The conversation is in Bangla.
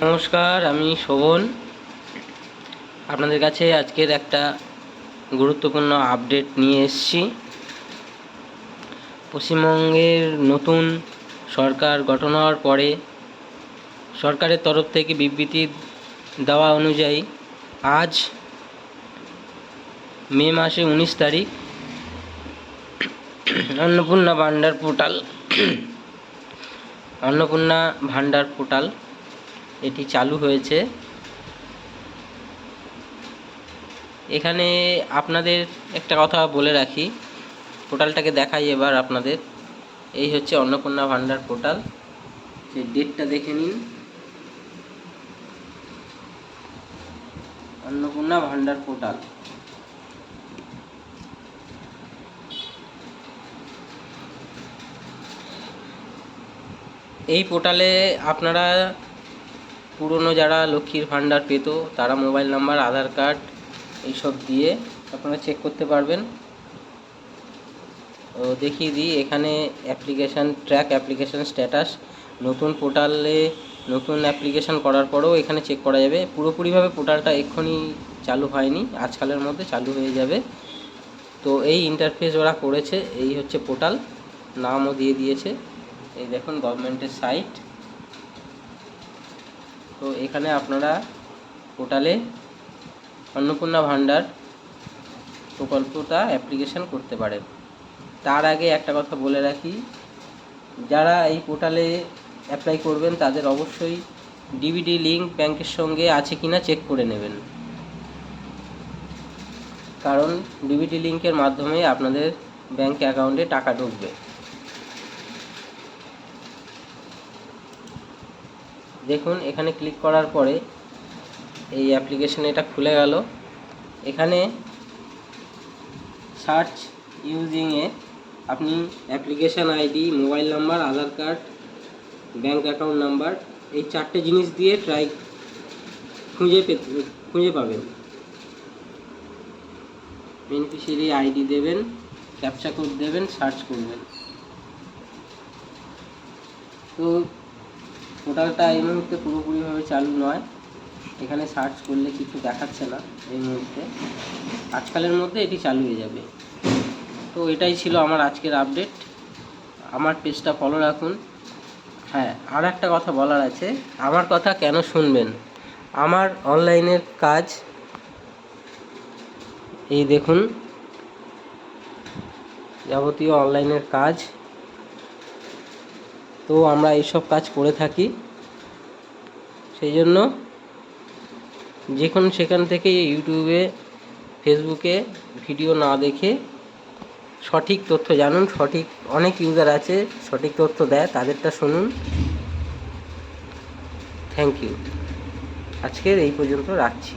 নমস্কার, আমি শোভন। আপনাদের কাছে আজকের একটা গুরুত্বপূর্ণ আপডেট নিয়ে এসেছি। পশ্চিমবঙ্গের নতুন সরকার গঠন হওয়ার পরে সরকারের তরফ থেকে বিবৃতি দেওয়া অনুযায়ী আজ মে মাসে 19 তারিখ অন্নপূর্ণা ভান্ডার পোর্টাল এটি চালু হয়েছে। এখানে আপনাদের একটা কথা বলে রাখি, পোর্টালটাকে দেখাই এবার আপনাদের। এই হচ্ছে অন্নপূর্ণা ভান্ডার পোর্টাল। সেই ডেটটা দেখে নিন। অন্নপূর্ণা ভান্ডার পোর্টাল এই পোর্টালে আপনারা পুরনো যারা লক্ষ্মীর ভান্ডার পেত তারা মোবাইল নাম্বার, আধার কার্ড এইসব দিয়ে আপনারা চেক করতে পারবেন। দেখিয়ে দিই, এখানে ট্র্যাক অ্যাপ্লিকেশান স্ট্যাটাস। নতুন পোর্টালে নতুন অ্যাপ্লিকেশান করার পরেও এখানে চেক করা যাবে। পুরোপুরিভাবে পোর্টালটা এক্ষুনি চালু হয়নি, আজকালের মধ্যে চালু হয়ে যাবে। তো এই ইন্টারফেস ওরা করেছে। এই হচ্ছে পোর্টাল, নামও দিয়ে দিয়েছে। এই দেখুন, গভর্নমেন্টের সাইট। তো এখানে আপনারা পোর্টালে অন্নপূর্ণা ভান্ডার প্রকল্পটা অ্যাপ্লিকেশান করতে পারেন। তার আগে একটা কথা বলে রাখি, যারা এই পোর্টালে অ্যাপ্লাই করবেন তাদের অবশ্যই ডিবিটি লিঙ্ক ব্যাংকের সঙ্গে আছে কিনা চেক করে নেবেন, কারণ ডিবিটি লিঙ্কের মাধ্যমে আপনাদের ব্যাংক অ্যাকাউন্টে টাকা ঢুকবে। দেখুন, এখানে ক্লিক করার পরে এই অ্যাপ্লিকেশন এটা খুলে গেল। এখানে সার্চ ইউজিংয়ে আপনি অ্যাপ্লিকেশান আইডি, মোবাইল নাম্বার, আধার কার্ড, ব্যাংক অ্যাকাউন্ট নাম্বার, এই 4টে জিনিস দিয়ে খুঁজে পাবেন। বেনিফিশিয়ারি আইডি দেবেন, ক্যাপচা কোড দেবেন, সার্চ করবেন। তো পোর্টালটা এই মুহূর্তে পুরোপুরিভাবে চালু নয়, এখানে সার্চ করলে কিছু দেখাচ্ছে না এই মুহূর্তে। আজকালের মধ্যে এটি চালু হয়ে যাবে। তো এটাই ছিল আমার আজকের আপডেট। আমার পেজটা ফলো রাখুন। হ্যাঁ, আর একটা কথা বলার আছে, আমার কথা কেন শুনবেন। আমার অনলাইনের কাজ এই দেখুন, যাবতীয় অনলাইনের কাজ। তো আমরা এইসব কাজ করে থাকি, সেই জন্য সেখান থেকে ইউটিউবে, ফেসবুকে ভিডিও না দেখে সঠিক তথ্য জানুন। অনেক ইউজার আছে সঠিক তথ্য দেয়, তাদেরটা শুনুন। Thank you. আজকের এই পর্যন্ত রাখছি।